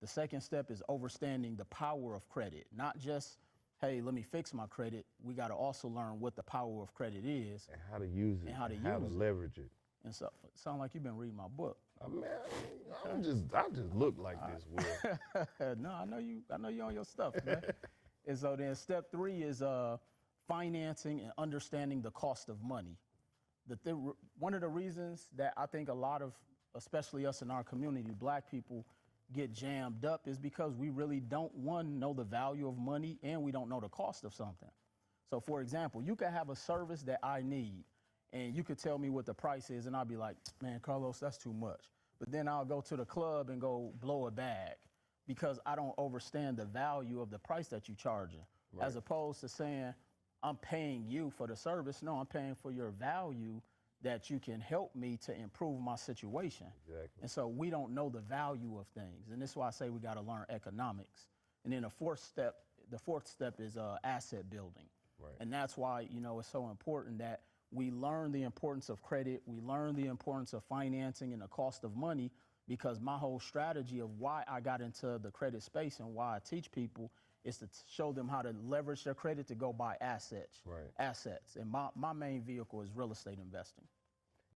The second step is understanding the power of credit, not just, hey, let me fix my credit. We got to also learn what the power of credit is. And how to use it. And how to leverage it. And so, it sounds like you've been reading my book. Man, I just look like this, Will. No, I know you on your stuff, man. And so then step 3 is financing and understanding the cost of money. One of the reasons that I think a lot of, especially us in our community, black people, get jammed up is because we really don't, one, know the value of money, and we don't know the cost of something. So for example, you could have a service that I need, and you could tell me what the price is, and I'll be like, man, Carlos, that's too much. But then I'll go to the club and go blow a bag because I don't understand the value of the price that you're charging. Right. As opposed to saying, I'm paying you for the service. No, I'm paying for your value that you can help me to improve my situation. Exactly. And so we don't know the value of things. And this is why I say we got to learn economics. And then the fourth step is asset building. Right. And that's why, it's so important that we learn the importance of credit, we learn the importance of financing and the cost of money, because my whole strategy of why I got into the credit space and why I teach people is to show them how to leverage their credit to go buy assets. Right. Assets. And my main vehicle is real estate investing.